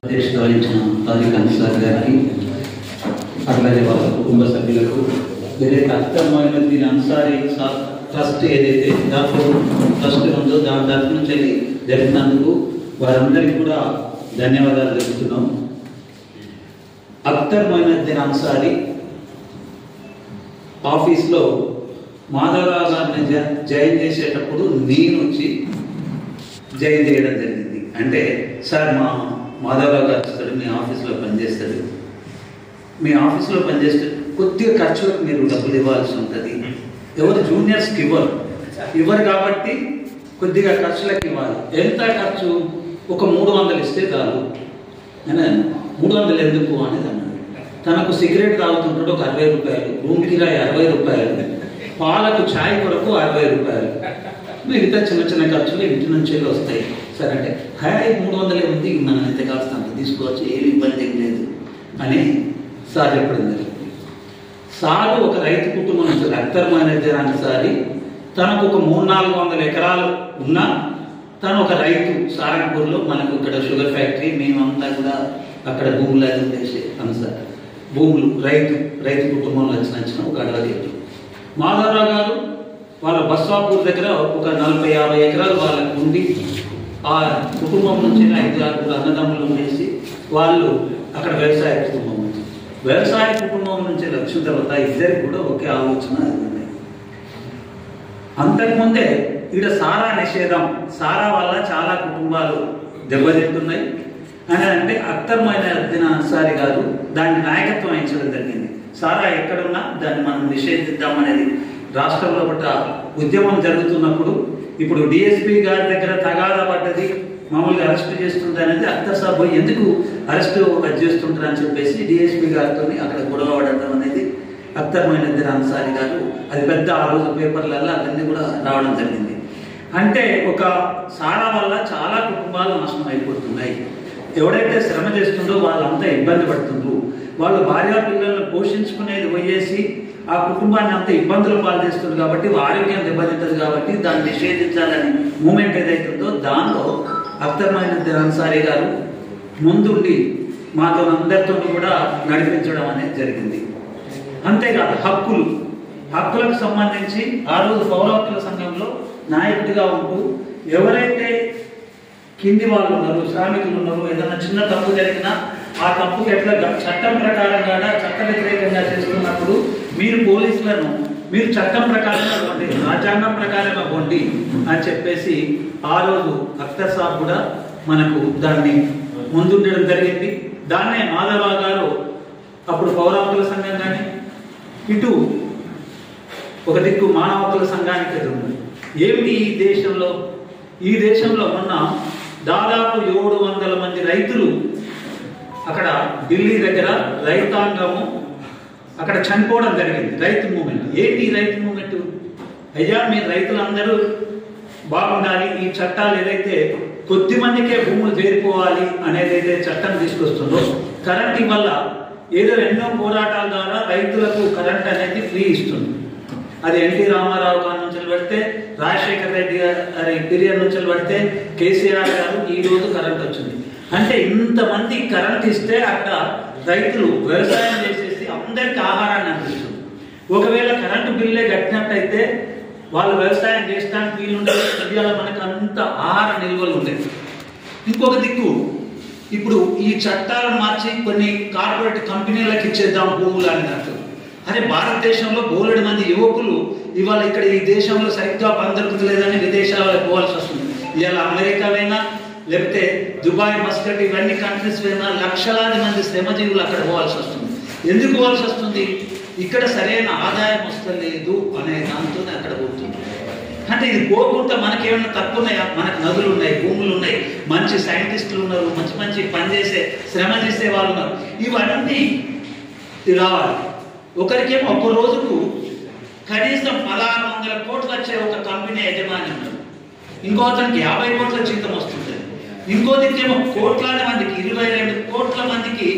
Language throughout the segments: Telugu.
అధ్యక్షత వహించిన తారిక్ అన్సార్ గారికి, అట్లాగే వాళ్ళ కుటుంబ సభ్యులకు, ఏదైతే అఖ్తర్ మొయినుద్దీన్ అన్సారీ ట్రస్ట్ ఏదైతే దాంట్లో ట్రస్ట్ ఉందో దాని తరఫు నుంచి జరిపినందుకు వారందరికీ కూడా ధన్యవాదాలు తెలుపుతున్నాం. అఖ్తర్ మొయినుద్దీన్ అన్సారీ ఆఫీస్లో మాధవరావు గారిని జాయిన్ చేసేటప్పుడు నేను వచ్చి జాయిన్ చేయడం జరిగింది. అంటే సార్ మా మాధవరావు గారు వస్తాడు, మీ ఆఫీస్లో పనిచేస్తాడు, మీ ఆఫీస్లో పనిచేస్తే కొద్దిగా ఖర్చులకు మీరు డబ్బులు ఇవ్వాల్సి ఉంటుంది, ఎవరు జూనియర్స్కి ఇవ్వరు కాబట్టి కొద్దిగా ఖర్చులకు ఇవ్వాలి. ఎంత ఖర్చు? ఒక 300 ఇస్తే చాలు. 300 ఎందుకు అనేది అన్నాడు. తనకు సిగరెట్ తాగుతుంటాడు ఒక 60 రూపాయలు, రూమ్ కిరాయి 60 రూపాయలు, పాలకు ఛాయ్ కొరకు 60 రూపాయలు, మిగతా చిన్న చిన్న ఖర్చులు ఇంటి నుంచి వస్తాయి. సరే అంటే 300 ఉంది, మనం ఎంత కాస్త అంత తీసుకోవచ్చు, ఏమి ఇబ్బంది ఏం లేదు అని సార్ చెప్పడం జరిగింది. సారు ఒక రైతు కుటుంబం నుంచి అఖ్తర్ మొయినుద్దీన్ అన్సారీ తనకు ఒక 300-400 ఎకరాలు ఉన్నా తను ఒక రైతు. సారంగపూర్లో మనకు ఇక్కడ షుగర్ ఫ్యాక్టరీ, మేమంతా కూడా అక్కడ భూములు అది ఉండేసి అన్సార్ భూములు రైతు కుటుంబంలో వచ్చిన ఒక అడవి. మాధవరావు గారు వాళ్ళ బస్వాపూర్ దగ్గర ఒక 40-50 ఎకరాలు వాళ్ళకు ఉండి ఆ కుటుంబం నుంచి 5-6 అన్నదమ్ములు ఉండేసి వాళ్ళు అక్కడ వ్యవసాయ కుటుంబం నుంచి వచ్చిన తర్వాత ఇద్దరికి కూడా ఒకే ఆలోచన ఉన్నాయి. అంతకుముందే ఇక్కడ సారా నిషేధం, సారా వల్ల చాలా కుటుంబాలు దెబ్బతింటున్నాయి అని అంటే అఖ్తర్ మొయినుద్దీన్ అన్సారీ గారు దాన్ని నాయకత్వం వహించడం జరిగింది. సారా ఎక్కడున్నా దాన్ని మనం నిషేధిద్దామనేది రాష్ట్రంలో ఉద్యమం జరుగుతున్నప్పుడు ఇప్పుడు డిఎస్పీ గారి దగ్గర తగాదా పడ్డది, మామూలుగా అరెస్ట్ చేస్తుంది అనేది అఖ్తర్ సాబ్ ఎందుకు అరెస్ట్ చేస్తుంటారు అని చెప్పేసి డిఎస్పీ గారితో అక్కడ గొడవ పడడం అనేది అఖ్తర్ మొయినుద్దీన్ అన్సారీ గారు అది పెద్ద ఆ రోజు పేపర్లలో అవన్నీ కూడా రావడం జరిగింది. అంటే ఒక సారా వల్ల చాలా కుటుంబాలు నాశనం అయిపోతున్నాయి. ఎవడైతే శ్రమ చేస్తుండో వాళ్ళంతా ఇబ్బంది పడుతుండ్రు, వాళ్ళు భార్యా పిల్లలను పోషించుకునేది పోయేసి ఆ కుటుంబాన్ని అంత ఇబ్బందులు పాల్చేస్తుంది కాబట్టి ఆరోగ్యం దెబ్బతింటుంది కాబట్టి దాన్ని నిషేధించాలని మూమెంట్ ఏదైతుందో దానిలో అఖ్తర్ మొయినుద్దీన్ అన్సారీ గారు ముందుండి మాతో అందరితో కూడా నడిపించడం అనేది జరిగింది. అంతేకాదు హక్కులకు సంబంధించి ఆ రోజు పౌర హక్కుల సంఘంలో నాయకుడిగా ఉంటూ ఎవరైతే కింది వాళ్ళు ఉన్నారు, శ్రామికులు ఉన్నారు, ఏదైనా చిన్న తప్పు జరిగినా ఆ తప్పుకి ఎట్లా చట్టం ప్రకారంగా చట్ట వ్యతిరేకంగా చేస్తున్నప్పుడు మీరు పోలీసులను మీరు చట్టం ప్రకారంగా పోండి, రాజ్యాంగం ప్రకారంగా పోండి అని చెప్పేసి ఆ రోజు అఖ్తర్ సాబ్ కూడా మనకు దాన్ని ముందుండడం జరిగింది. దాన్నే మాధవరావు గారు అప్పుడు పౌర హక్కుల సంఘం కానీ ఇటు ఒక దిక్కు మానవ హక్కుల సంఘానికి ఉంది. ఏమిటి ఈ దేశంలో మొన్న దాదాపు 700 మంది రైతులు అక్కడ ఢిల్లీ దగ్గర రైతాంగము అక్కడ చనిపోవడం జరిగింది. రైతు మూమెంట్. ఏంటి రైతు మూమెంట్? అయ్యా మీరు రైతులందరూ బాగుండాలి, ఈ చట్టాలు ఏదైతే కొద్ది మందికే భూములు చేరిపోవాలి అనేదైతే చట్టం తీసుకొస్తుందో, కరెంట్ వల్ల ఏదో ఎన్నో పోరాటాల ద్వారా రైతులకు కరెంట్ అనేది ఫ్రీ ఇస్తుంది. అది ఎన్టీ రామారావు గారి నుంచి పెడితే, రాజశేఖర రెడ్డి గారి పీరియడ్ నుంచి పెడితే, కేసీఆర్ గారు ఈ రోజు కరెంట్ వచ్చింది. అంటే ఇంతమంది కరెంట్ ఇస్తే అక్కడ రైతులు వ్యవసాయం చేసేసి అందరికి ఆహారాన్ని అందిస్తుంది. ఒకవేళ కరెంటు బిల్లే కట్టినట్టయితే వాళ్ళు వ్యవసాయం చేయడానికి వీలుండేది, ఇండియాలో మనకు అంత ఆహార నిల్వలు ఉండేది. ఇంకొక దిక్కు ఇప్పుడు ఈ చట్టాలను మార్చి కొన్ని కార్పొరేట్ కంపెనీలకు ఇచ్చేద్దాం భూములు అన్నట్టు. అరే భారతదేశంలో బోలెడు మంది యువకులు ఇవాళ ఇక్కడ ఈ దేశంలో సరిగ్గా దొరుకుతలేదని విదేశాలకు పోవాల్సి వస్తుంది. ఇవాళ అమెరికా అయినా లేకపోతే దుబాయ్, మస్కట్ ఇవన్నీ కంట్రీస్ అయినా లక్షలాది మంది శ్రమజీవులు అక్కడ పోవాల్సి వస్తుంది. ఎందుకు పోవాల్సి వస్తుంది? ఇక్కడ సరైన ఆదాయం వస్తలేదు అనే దాంతో అక్కడ పోతుంది. అంటే ఇది పోకుండా మనకేమైనా తక్కువ ఉన్నాయా? మనకు నదులు ఉన్నాయి, భూములు ఉన్నాయి, మంచి సైంటిస్టులు ఉన్నారు, మంచి పనిచేసే శ్రమ చేసే వాళ్ళు ఉన్నారు. ఇవన్నీ రావాలి. ఒకరికేమో ఒక్క రోజుకు కనీసం 1600 కోట్లు వచ్చే ఒక కంపెనీ యజమాని ఉన్నారు, ఇంకో అతనికి 50 కోట్ల జీతం వస్తుంది, ఇంకో దిక్కేమో కోట్లాది మందికి 22 కోట్ల మందికి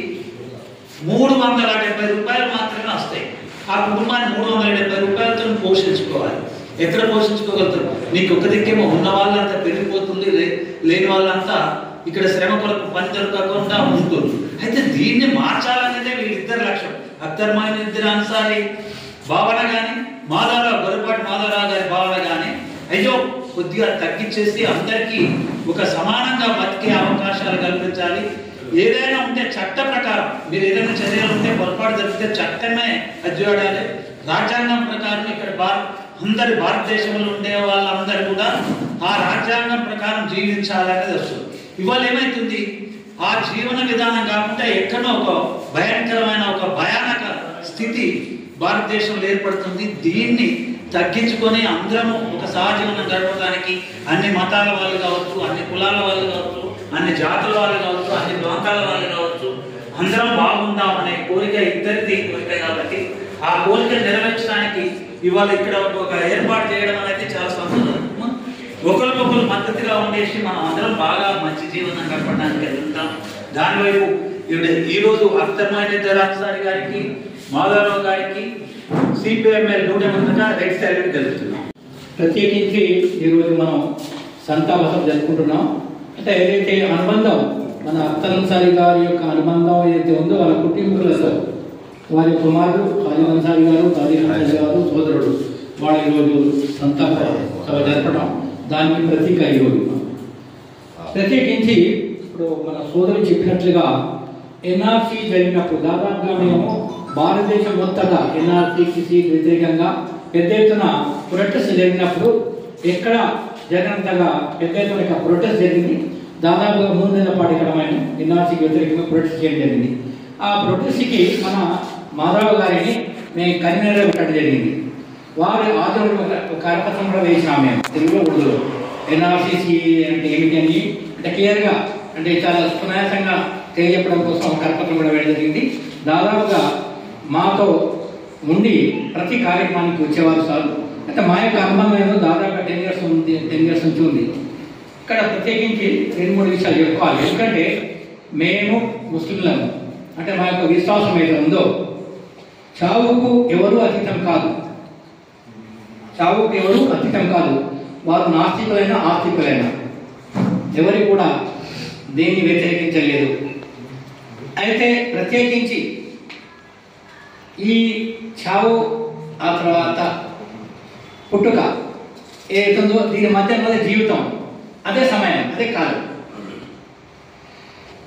370 రూపాయలు మాత్రమే వస్తాయి. ఆ కుటుంబాన్ని 370 రూపాయలతో పోషించుకోవాలి. ఎక్కడ పోషించుకోగలుగుతారు? నీకు ఒక దిక్కేమో ఉన్న వాళ్ళంతా పెరిగిపోతుంది, లేని వాళ్ళంతా ఇక్కడ శ్రమ కొరకు పని దొరకకుండా ఉంటుంది. అయితే దీన్ని మార్చాలనేదే వీళ్ళిద్దరు లక్ష్యం. అఖ్తర్ మొయినుద్దీన్ అన్సారీ భావన కానీ, గొర్రెపాటి మాధవరావు గారి భావన కానీ, అయ్యో కొద్దిగా తగ్గించేసి అందరికీ ఒక సమానంగా బతికే అవకాశాలు కల్పించాలి. ఏదైనా ఉంటే చట్ట ప్రకారం మీరు ఏదైనా చర్యలు ఉంటే పొరపాటు జరిగితే చట్టమే అధ్యయనాలి. రాజ్యాంగం ప్రకారం ఇక్కడ అందరి భారతదేశంలో ఉండే వాళ్ళందరూ కూడా ఆ రాజ్యాంగం ప్రకారం జీవించాలనేది వస్తుంది. ఇవాళ ఏమైతుంది, ఆ జీవన విధానం కాకుండా ఎక్కడో ఒక భయంకరమైన ఒక భయానక స్థితి భారతదేశంలో ఏర్పడుతుంది. దీన్ని తగ్గించుకొని అందరము ఒక సహజీవనం గడపడానికి అన్ని మతాల వాళ్ళు కావచ్చు, అన్ని కులాల వాళ్ళు కావచ్చు, అన్ని జాతుల వాళ్ళు కావచ్చు, అన్ని ప్రాంతాల వాళ్ళు కావచ్చు, అందరం బాగుందాం అనే కోరిక ఇద్దరిది కోరిక. కాబట్టి ఆ కోరిక నెరవేర్చడానికి ఇవాళ ఇక్కడ ఒక ఏర్పాటు చేయడం అనేది చాలా సంతోషం. ఒకరికొకరు మద్దతుగా ఉండేసి మనం అందరం బాగా మంచి జీవనం గడపడానికి వెళ్తాం. దానివైపు ఈరోజు అఖ్తర్ మొయినుద్దీన్ అన్సారీ గారికి, మాధవరావు గారికి సిపిఎంఎల్ 100 రెడ్ సాల్యూట్ తెలుపుతున్నాం. ప్రత్యేకించి ఈరోజు మనం సంతాపం జరుపుకుంటున్నాం. అంటే ఏదైతే అనుబంధం మన అఖ్తర్ అన్సారీ గారి యొక్క అనుబంధం ఏదైతే ఉందో వాళ్ళ కుటుంబీకులతో, వారి కుమారుడు ఖాలిద్ అన్సారీ గారు, తారిక్ అన్సారీ గారు సోదరుడు వాళ్ళు ఈరోజు సంతాప సభ జరపడం, దానికి ప్రతీక ఈరోజు. ప్రత్యేకించి ఇప్పుడు మన సోదరుడు చెప్పినట్లుగా ఎన్ఆర్సీ జరిగినప్పుడు దాదాపుగా మేము భారతదేశం మొత్తంగా ఎన్ఆర్సీకి వ్యతిరేకంగా పెద్ద ఎత్తున ప్రొటెస్ట్ జరిగినప్పుడు ఎక్కడ జగనంతగా పెద్ద ఎత్తున ప్రొటెస్ట్ జరిగింది. దాదాపుగా 3 నెలల పాటు ఇక్కడ మేము ఎన్ఆర్సీకి వ్యతిరేకంగా ప్రొటెస్ట్ చేయడం జరిగింది. ఆ ప్రొటెస్ట్కి మన మాధవరావు గారిని మేము కన్వీనర్గా పెట్టడం జరిగింది. వారి ఆధ్వర్యంలో కరపత్రం కూడా వేసినాం మేము తెలుగులో, ఉర్దూలో. ఎన్ఆర్సీసీ అంటే ఏమిటి అని అంటే క్లియర్గా అంటే చాలా సునాయాసంగా తెలియజెప్పడం కోసం కరపత్రం కూడా వేయడం జరిగింది. దాదాపుగా మాతో ఉండి ప్రతి కార్యక్రమానికి వచ్చేవారు సార్. అంటే మా యొక్క అనుబంధం దాదాపుగా 10 ఇయర్స్ నుంచి ఉంది. ఇక్కడ ప్రత్యేకించి 2-3 విషయాలు చెప్పుకోవాలి. ఎందుకంటే మేము ముస్లింలను అంటే మా యొక్క విశ్వాసం ఏదో ఉందో, చావుకు ఎవరు అతీతం కాదు, చావుకు ఎవరు అతీతం కాదు. వారు నాస్తికులైనా ఆస్తికులైనా ఎవరికి కూడా దేన్ని వ్యతిరేకించలేదు. అయితే ప్రత్యేకించి ఈ చావు ఆ తర్వాత పుట్టుక ఏదైతుందో దీని మధ్య జీవితం అదే సమయం, అదే కాదు.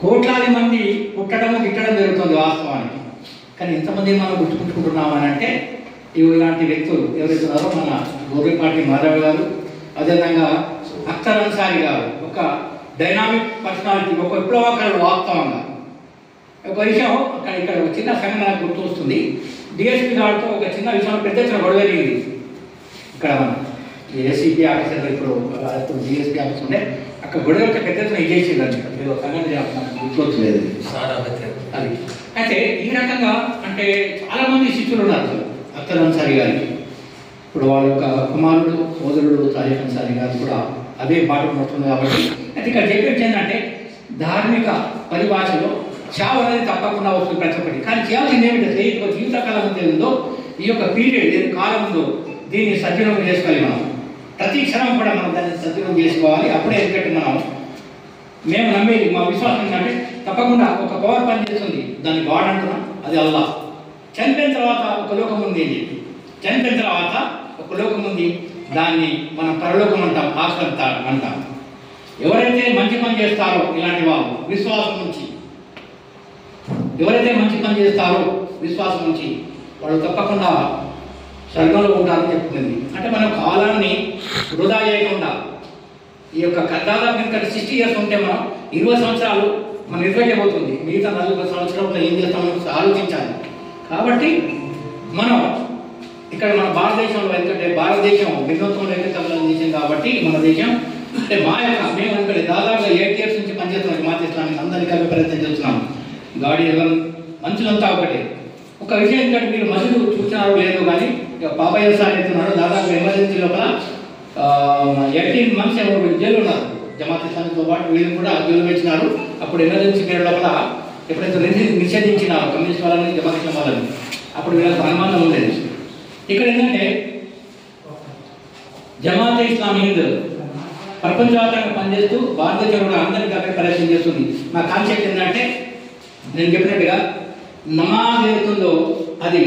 కోట్లాది మంది పుట్టడం గిట్టడం జరుగుతుంది వాస్తవానికి. కానీ ఇంతమంది మనం గుర్తుపెట్టుకుంటున్నామని అంటే ఇలాంటి వ్యక్తులు ఎవరైతే ఉన్నారో మన గొర్రెపాటి మాధవ్ గారు, అదేవిధంగా అఖ్తర్ అన్సారీ గారు ఒక డైనామిక్ పర్సనాలిటీ, ఒక విప్లవకారుడు. వాస్తవంగా ఒక విషయం ఇక్కడ ఒక చిన్న సంఘటన నాకు గుర్తు వస్తుంది. డిఎస్పీ గారితో ఒక చిన్న విషయం పెద్ద ఎత్తున గొడవ జరిగింది. ఇక్కడ మన ఏసీపీ ఆఫీసర్ ఇప్పుడు డిఎస్పీ ఆఫీస్ ఉండే అక్కడ గొడవ పెద్ద ఎత్తున ఇచ్చేసిందండి. సంఘటన గుర్తొచ్చలేదు అది. అయితే ఈ రకంగా అంటే చాలా మంది శిష్యులు ఉన్నారు అఖ్తర్ అన్సారీ గారికి. ఇప్పుడు వాళ్ళ యొక్క కుమారుడు సోదరుడు తారిక్ అన్సారీ గారు కూడా అదే బాట పడుతుంది. కాబట్టి అయితే ఇక్కడ చెప్పేది ఏంటంటే ధార్మిక పరిభాషలో చావు అనేది తప్పకుండా వస్తుంది ప్రతి ఒక్కటి. కానీ చేయాల్సింది ఏమిటంటే జీవితకాలం ఉందో ఈ యొక్క పీరియడ్ ఏది కాలం ఉందో దీన్ని సద్వినియోగం చేసుకోవాలి. మనం ప్రతి క్షణం కూడా మనం దాన్ని సద్వినియోగం చేసుకోవాలి. అప్పుడే ఎందుకంటే మేము నమ్మేది మా విశ్వాసం ఏంటంటే తప్పకుండా ఒక పవర్ పని చేస్తుంది, దాన్ని గాడ్ అంటున్నాం, అది అల్లాహ్. చనిపోయిన తర్వాత ఒక లోకం ఉంది అని చెప్పి, చనిపోయిన తర్వాత ఒక లోకం ఉంది, దాన్ని మనం పరలోకం అంటాం, ఆఖరత అంటాం. ఎవరైతే మంచి పని చేస్తారో ఇలాంటి వాళ్ళు విశ్వాసం నుంచి, ఎవరైతే మంచి పని చేస్తారో విశ్వాసం నుంచి వాళ్ళు తప్పకుండా స్వర్గంలో ఉంటారని చెప్తుంది. అంటే మనం కాలాన్ని వృధా చేయకుండా ఈ యొక్క దాదాపు ఇంకా 60 ఇయర్స్ ఉంటే మనం 20 సంవత్సరాలు మనం నిర్వహించబోతుంది. మిగతా 40 సంవత్సరాలు ఏం చేస్తామో ఆలోచించాలి. కాబట్టి మనం ఇక్కడ మన భారతదేశంలో ఎందుకంటే భారతదేశం భిన్నత్వంలో దేశం కాబట్టి మన దేశం అంటే మా యొక్క మేము అనుకోలేదు దాదాపుగా 8 ఇయర్స్ నుంచి పనిచేస్తున్నాం. జమాత్ ఇస్లామీ అందరినీ కలిపి ప్రయత్నం చేస్తున్నాం. గాడి ఎవరు మంచులంతా ఒకటే. ఒక విషయం ఏంటంటే మీరు మనుషులు చూసినారో లేదో కానీ పాపయ్య సార్ ఎత్తున్నాడు దాదాపు ఎమర్జెన్సీ లోపల 18 months ఎవరు జైలు ఉన్నారు. జమాత్ ఇస్లామీతో పాటు వీళ్ళు కూడా జైలు వేసినారు. అప్పుడు ఎమర్జెన్సీ పీరియడ్ లోపల ఎప్పుడైతే నిషేధించినారు కమ్యూనిస్ట్ వాళ్ళని జమాత్ ఇస్లాం వాళ్ళని అప్పుడు వీళ్ళకి అనుమానం ఉండేది. ఇక్కడ ఏంటంటే జమాత్ ఇస్లామీ ప్రపంచవ్యాప్తంగా పనిచేస్తూ భారతదేశంలో కూడా అందరికీ అక్కడ ప్రయత్నం చేస్తుంది. నా కాన్సెప్ట్ ఏంటంటే నేను చెప్పినట్టుగా నమాజ్ ఏదైతుందో అది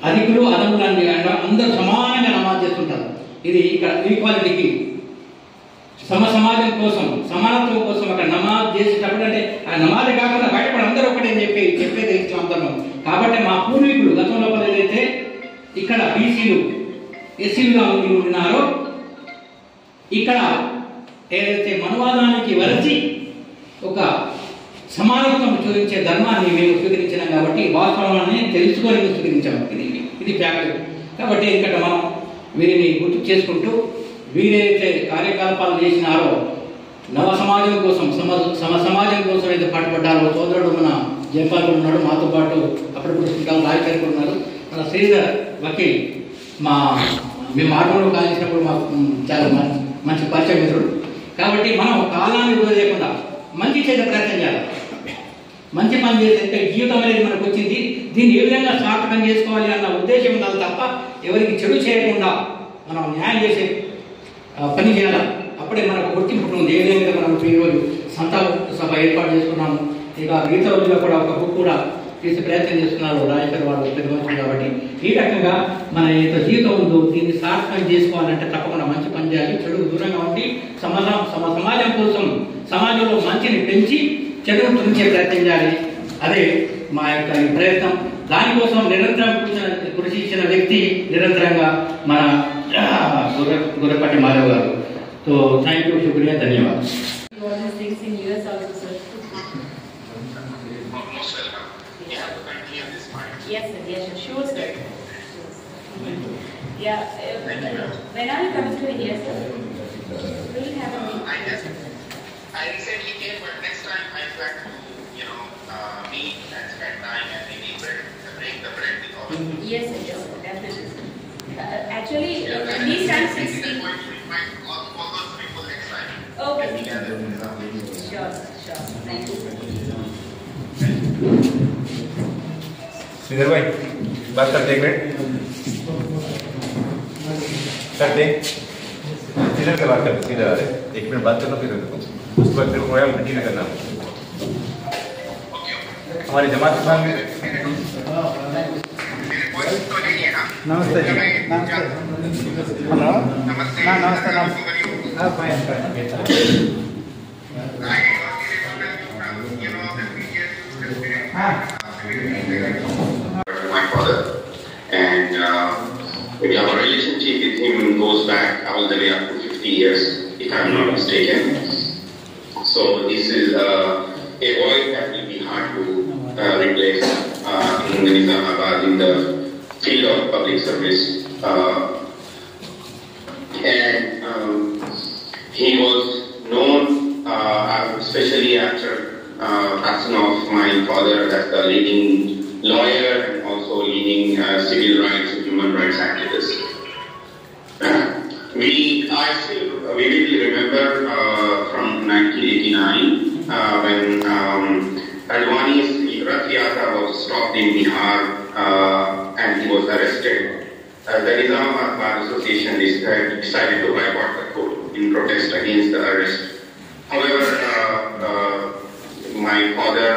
అధికులు అదములు అని అందరూ సమానంగా నమాజ్ చేస్తుంటారు. ఇది ఇక్కడ ఈక్వాలిటీకి సమాజం కోసం సమానత్వం కోసం అక్కడ నమాజ్ చేసేటప్పుడు అంటే ఆ నమాజ్ కాకుండా బయటపడి అందరూ ఒకటే చెప్పేది ఇష్టం అందరం. కాబట్టి మా పూర్వీకులు గతంలో ఏదైతే ఇక్కడ బీసీలు ఎస్సీలుగా ఉన్నారో ఇక్కడ ఏదైతే మనవాదానికి వలసి ఒక సమానత్వం చూపించే ధర్మాన్ని మేము స్వీకరించినాం. కాబట్టి వాస్తవాన్ని తెలుసుకొని స్వీకరించాము. ఇది ఫ్యాక్ట్. కాబట్టి ఇక్కడ మనం వీరిని గుర్తు చేసుకుంటూ వీరైతే కార్యకలాపాలు చేసినారో నవ సమాజం కోసం సమాజం కోసం అయితే పాటుపడ్డారో సోదరుడు మన జయపాల్ ఉన్నాడు, మాతో పాటు అప్పుడప్పుడు శ్రీకాంత్ రాయకర్ ఉన్నారు, మన శ్రీధర్ వకీల్ మేము ఆటోలో కాల్చినప్పుడు మాకు చాలా మంచి పరిచయం మిత్రుడు. కాబట్టి మనం కాలాన్ని వృధా చేయకుండా మంచి చేసే ప్రయత్నం చేయాలి. మంచి పని చేస్తే జీవితం అనేది మనకు వచ్చింది. దీన్ని ఏ విధంగా సార్థకం చేసుకోవాలి అన్న ఉద్దేశం ఉండాలి తప్ప ఎవరికి చెడు చేయకుండా మనం న్యాయం చేసే పని చేయాలి. అప్పుడే మనకు గుర్తింపు ఉంటుంది. ఏ విధంగా మనం ఈరోజు సంతాప సభ ఏర్పాటు చేసుకున్నాము. ఇక గీత రోజుల్లో కూడా ఒక బుక్ కూడా చేసే ప్రయత్నం చేస్తున్నారు రాజకీయ వాళ్ళు పెద్దవచ్చు. కాబట్టి ఈ రకంగా మన యొక్క జీవితం ఉందో దీన్ని సార్థకం చేసుకోవాలంటే తప్పకుండా మంచి పని చేయాలి. చెడుకు దూరంగా ఉండి సమాజం కోసం సమాజంలో మంచిని పెంచి చెడును తుంచే ప్రయత్నం చేయాలి. అదే మా యొక్క ఈ ప్రయత్నం. దానికోసం నిరంతరం కృషి ఇచ్చిన వ్యక్తి నిరంతరంగా మన గుర్రపాటి మాధవ్ గారు. సో థ్యాంక్ యూ, శుక్రియా, ధన్యవాదాలు. Yes, sir. Yes, sure, sir. Yeah. When are you coming to India, sir? Will you have a meeting? I recently came, but next time I plan to, meet and spend time and maybe break the bread with all of you. Yes, sir. Yes, sir. Definitely. Actually, these times I'm going to invite all those people next time. Okay. Together. Sure, sure. Thank you, sir. Shridhar भाई बात करते एक मिनट करते सीधर के बात करते सीधर आ रहे एक मिनट बात करना फिर उसके बाद फिर प्रोग्राम कंटिन्यू करना हमारी जमात के सामने नमस्ते जी नमस्ते हेलो नमस्ते आप my father, and our relationship with him goes back all the way up to 50 years, if I'm not mistaken. So this is a void that will be hard to replace in Nizamabad in the field of public service. And he was known, especially after passing of my father, as the leading lawyer and also leading civil rights and human rights activist. I still vividly remember from 1989 when Advani's Rath Yatra was stopped in Bihar and he was arrested. The Nizamabad Bar Association decided to boycott the court in protest against the arrest. However, my father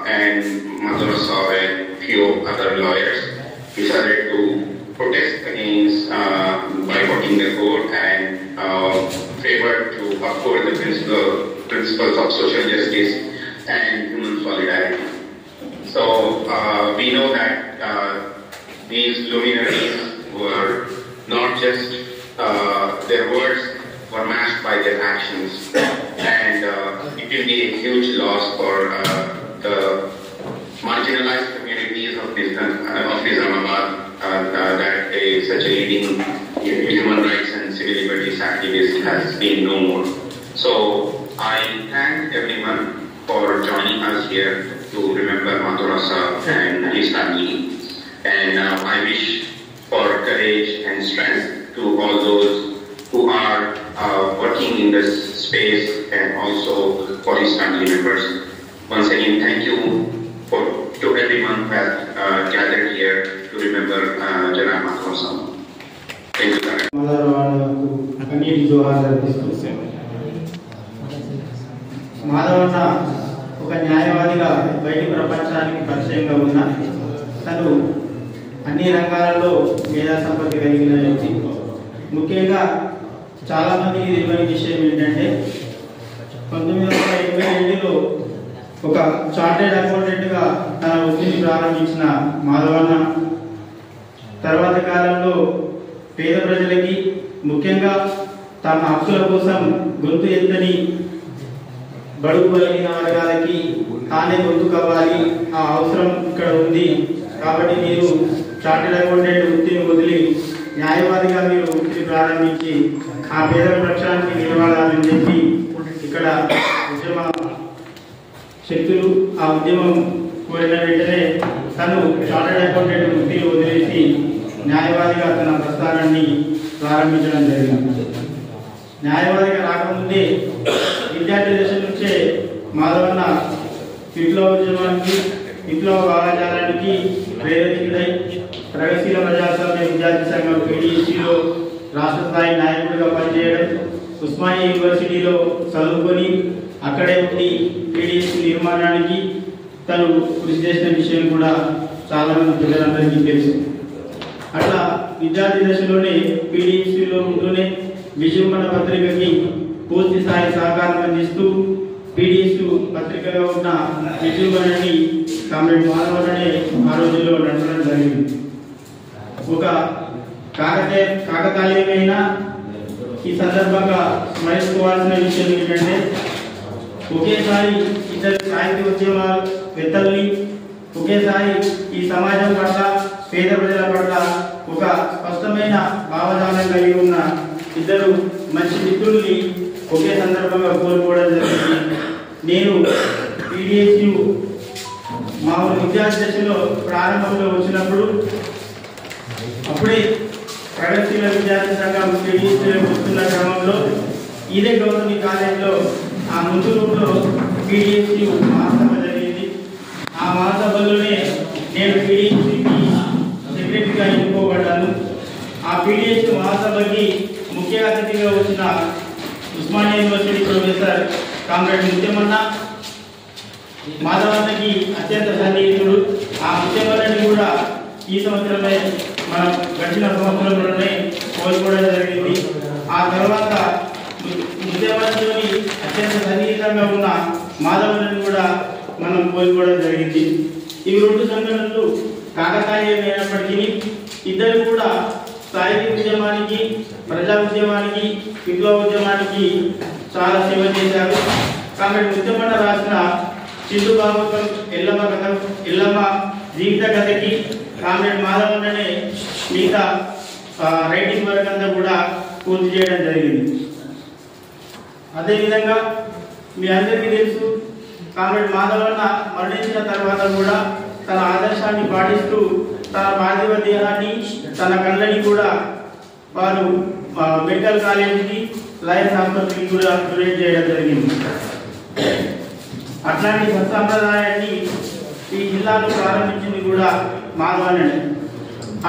and Madrasa and few other lawyers decided to protest against boycotting the court and favored to uphold the principles of social justice and human solidarity. So we know that these luminaries were not just their words were matched by their actions, and it will be a huge loss for the marginalized communities of Nizamabad that such a leading human rights and civil liberties activist has been no more. So I thank everyone for joining us here to remember Mathurasa and his family, and I wish for courage and strength to all those who are working in this space and also for his family members. Once again, thank you to everyone who has gathered here to remember Janab Mathurasa. Thank you. कन्या जोहार మాధవన్న ఒక న్యాయవాదిగా బయటి ప్రపంచానికి పరిచయంగా ఉన్న తను అన్ని రంగాలలో మేధా సంపత్తి కలిగిన వ్యక్తి. ముఖ్యంగా చాలామందికి తెలియని విషయం ఏంటంటే 1982లో ఒక చార్టెడ్ అకౌంటెంట్గా తన వృత్తిని ప్రారంభించిన మాధవన్న తర్వాత కాలంలో పేద ప్రజలకి, ముఖ్యంగా తమ హక్కుల కోసం గొంతు ఎత్తని బడుగు బలహీన వర్గాలకి తానే గొంతు కావాలి, ఆ అవసరం ఇక్కడ ఉంది కాబట్టి మీరు చార్టెడ్ అకౌంటెంట్ వృత్తిని వదిలి న్యాయవాదిగా మీరు వృత్తిని ప్రారంభించి ఆ పేద పక్షానికి నిలబడాలని చెప్పి ఇక్కడ ఉద్యమ శక్తులు ఆ ఉద్యమం కోరిన వెంటనే తను చార్టెడ్ అకౌంటెంట్ వృత్తిని వదిలేసి న్యాయవాదిగా తన ప్రస్థానాన్ని ప్రారంభించడం జరిగింది. న్యాయవాదిగా రాకముందే విద్యార్థి దశ నుంచే మాధవన్న విప్లవ ఉద్యమానికి, విప్లవ భావజాలానికి ప్రేరేపితుడై ప్రగతిశీల ప్రజాస్వామ్య విద్యార్థి సంఘం PDSCలో రాష్ట్ర స్థాయి నాయకుడిగా పనిచేయడం, ఉస్మానియా యూనివర్సిటీలో చదువుకొని అక్కడే ఉండి PDSC నిర్మాణానికి తను కృషి చేసిన విషయం కూడా చాలా మంది ప్రజలందరికీ తెలుసు. అట్లా విద్యార్థి దశలోనే PDSCలో ఉంటూనే విజృంభణ పత్రికకి పూర్తి స్థాయి సహకారం అందిస్తూ PDSC పత్రికగా ఉన్న విజృంభణని కామ్రేడ్ మాధవన్ననే ఆ రోజుల్లో నడపడం జరిగింది. ఒక కాకతాళీయమైన ఈ సందర్భంగా స్మరించుకోవాల్సిన విషయం ఏంటంటే ఒకేసారి ఇద్దరు సాహిత్య ఉద్యమవేత్తల్ని, ఒకేసారి ఈ సమాజం పట్ల, పేద ప్రజల పట్ల ఒక స్పష్టమైన భావజాలం కలిగి ఉన్న ఇద్దరు మంచి మిత్రుల్ని ఒకే సందర్భంగా కోరుకోవడం జరిగింది. నేను PDSC మా విద్యార్థి దశలో ప్రారంభంలో వచ్చినప్పుడు అప్పుడే ప్రగతిశీల విద్యార్థి సంఘం PDSCలో వస్తున్న క్రమంలో ఇదే గవర్నమెంట్ కాలేజ్లో ఆ ముందు రూపంలో PDSC మహాసభ జరిగింది. ఆ మహాసభలోనే నేను PDSCకి సెక్రటరీగా ఎన్నుకోబడ్డాను. ఆ PDSC మహాసభకి ముఖ్య అతిథిగా వచ్చిన ఉస్మానియా యూనివర్సిటీ ప్రొఫెసర్ కామ్రేడ్ ముత్యమన్న మాధవన్నకి అత్యంత సన్నిహితుడు. ఆ ముత్యమన్నని కూడా ఈ సంవత్సరమే మనం గడిచిన సంవత్సరంలోనే కోల్పోవడం జరిగింది. ఆ తర్వాత ముత్యమన్నతోని అత్యంత సన్నిహితంగా ఉన్న మాధవన్నని కూడా మనం కోల్పోవడం జరిగింది. ఇవి రెండు సంఘటనలు కాకతాళీయమైనప్పటికీ ఇద్దరు కూడా సాహిత్య ఉద్యమానికి, ప్రజా ఉద్యమానికి, విప్లవ ఉద్యమానికి చాలా సేవ చేశారు. కాబట్టి ముత్యమన్న రాసిన చిందు భాగవతం, ఎల్లమ్మ కథ, ఎల్లమ్మ జీవిత కథకి కామ్రేడ్ మాధవన్ననే మిగతా రైటింగ్ వర్క్ అంతా కూడా పూర్తి చేయడం జరిగింది. అదేవిధంగా మీ అందరికీ తెలుసు, కామ్రేడ్ మాధవన్న మరణించిన తర్వాత కూడా తన ఆదర్శాన్ని పాటిస్తూ తన పార్థివ దేహాన్ని, తన కళ్ళని కూడా వారు మెడికల్ కాలేజీకి, లయన్స్ ఆసుపత్రికి కూడా డొనేట్ చేయడం జరిగింది. అట్లాంటి సత్సంప్రదాయాన్ని ఈ జిల్లాలో ప్రారంభించింది కూడా మాధవన్ననే.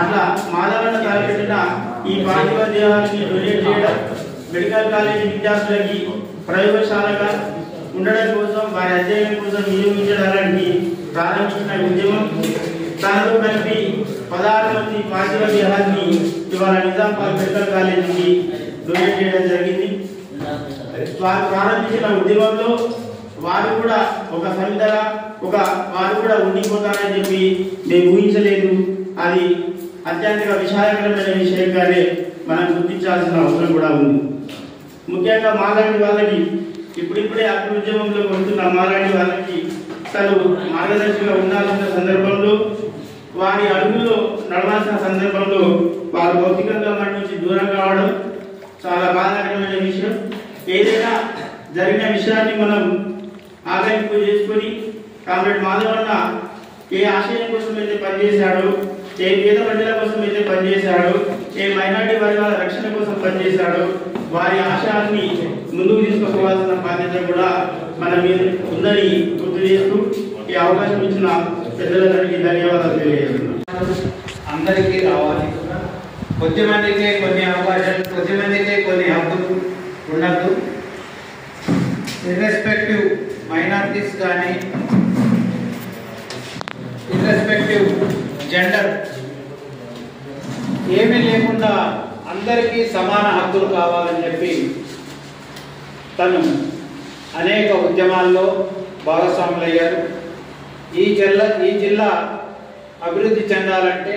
అట్లా మాధవన్న తలపెట్టిన ఈ పార్థివ దేహాన్ని డొనేట్ చేయడం, మెడికల్ కాలేజీ విద్యార్థులకి ప్రయోగశాలగా ఉండడం కోసం, వారి అధ్యయనం కోసం వినియోగించడానికి ప్రారంభించిన ఉద్యమం. తనతో కలిపి 16 మంది పార్థివ దేహాన్ని ఇవాళ నిజామాబాద్ మెడికల్ కాలేజీకి డొనేట్ చేయడం జరిగింది. వారు ప్రారంభించిన ఉద్యమంలో వారు కూడా ఒక సమితగా వారు కూడా ఉండిపోతారని చెప్పి మేము ఊహించలేదు. అది అత్యంత విషాదకరమైన విషయంగానే మనం గుర్తించాల్సిన అవసరం కూడా ఉంది. ముఖ్యంగా మాలాంటి వాళ్ళకి, ఇప్పుడిప్పుడే అప్పుడు ఉద్యమంలో వస్తున్న మాలాంటి వాళ్ళకి తను మార్గదర్శిగా ఉండాల్సిన సందర్భంలో, వారి అడుగుల్లో నడవాల్సిన సందర్భంలో వారు భౌతికంగా మన నుంచి దూరం కావడం చాలా బాధాకరమైన విషయం. ఏదైనా జరిగిన విషయాన్ని మనం ఆగలింపు చేసుకొని కామ్రేడ్ మాధవన్న ఏ ఆశయం కోసం అయితే పనిచేశాడో, ఏ పేద ప్రజల కోసం అయితే పనిచేశాడో, ఏ మైనారిటీ వర్గాల రక్షణ కోసం పనిచేశాడో, వారి ఆశయాన్ని ముందుకు తీసుకుపోవాల్సిన బాధ్యత కూడా మన మీద ఉందని గుర్తు చేస్తూ ఈ అవకాశం ఇచ్చిన పెద్దలందరికీ ధన్యవాదాలు తెలియజేస్తున్నాను. అందరికీ రావాలి. కొద్దిమందికే కొన్ని అవకాశాలు, కొద్దిమందికే కొన్ని హక్కులు ఉండద్దు. ఇర్రెస్పెక్టివ్ మైనారిటీస్ కానీ ఇర్రెస్పెక్టివ్ జెండర్ ఏమీ లేకుండా అందరికీ సమాన హక్కులు కావాలని చెప్పి తను అనేక ఉద్యమాల్లో భాగస్వాములయ్యారు. ఈ జిల్లా అభివృద్ధి చెందాలంటే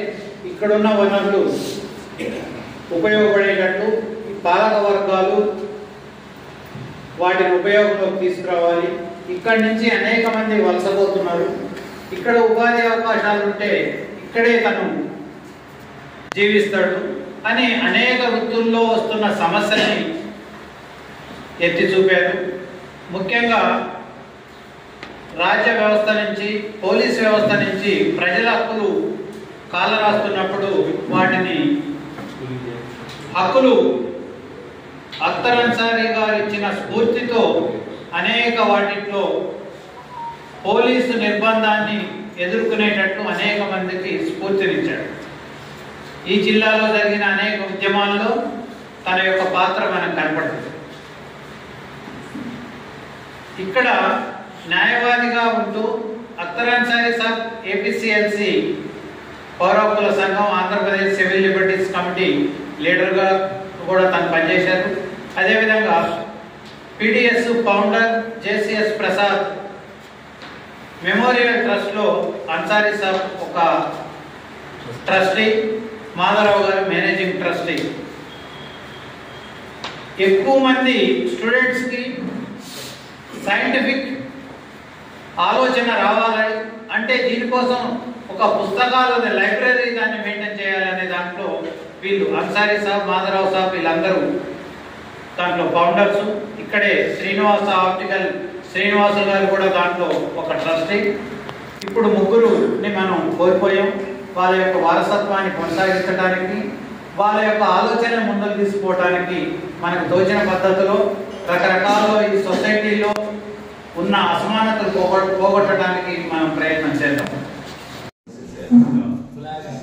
ఇక్కడున్న వనరులు ఉపయోగపడేటట్టు పాలక వర్గాలు వాటిని ఉపయోగంలోకి తీసుకురావాలి. ఇక్కడి నుంచి అనేక మంది వలసపోతున్నారు. ఇక్కడ ఉపాధి అవకాశాలు ఉంటే ఇక్కడే తను జీవిస్తాడు అని అనేక వృత్తుల్లో వస్తున్న సమస్యని ఎత్తి చూపారు. ముఖ్యంగా రాజ్య వ్యవస్థ నుంచి, పోలీస్ వ్యవస్థ నుంచి ప్రజల హక్కులు కాలరాస్తున్నప్పుడు వాటిని హక్కులు అఖ్తర్ అన్సారీ గారు ఇచ్చిన స్ఫూర్తితో అనేక వాటిలో పోలీసు నిర్బంధాన్ని ఎదుర్కొనేటట్టు అనేక మందికి స్ఫూర్తినిచ్చాడు. ఈ జిల్లాలో జరిగిన అనేక ఉద్యమాల్లో తన యొక్క పాత్ర మనకు కనపడుతుంది. ఇక్కడ న్యాయవాదిగా ఉంటూ అఖ్తర్ అన్సారీ సాబ్ ఏపీసీఎల్సీ పౌర హక్కుల సంఘం, ఆంధ్రప్రదేశ్ సివిల్ లిబర్టీస్ కమిటీ లీడర్గా కూడా తను పనిచేశారు. అదేవిధంగా PDS founder JCS Prasad memorial ట్రస్ట్లో అన్సారీ సాబ్ ఒక ట్రస్టీ, మాధవరావు గారు మేనేజింగ్ ట్రస్టీ. ఎక్కువ మంది స్టూడెంట్స్కి సైంటిఫిక్ ఆలోచన రావాలి అంటే దీనికోసం ఒక పుస్తకాల లైబ్రరీ దాన్ని మెయింటైన్ చేయాలనే దాంట్లో వీళ్ళు అన్సారీ సాబ్, మాధవరావు సాబ్ వీళ్ళందరూ దాంట్లో ఫౌండర్స్. ఇక్కడే శ్రీనివాసు గారు కూడా దాంట్లో ఒక ట్రస్టీ. ఇప్పుడు ముగ్గురుని మనం కోల్పోయాం. వాళ్ళ యొక్క వారసత్వాన్ని కొనసాగించడానికి, వాళ్ళ యొక్క ఆలోచనలు ముందుకు తీసుకోవడానికి మనకు తోచిన పద్ధతిలో రకరకాల ఈ సొసైటీలో ఉన్న అసమానతలు పోగొట్టడానికి మనం ప్రయత్నం చేద్దాం.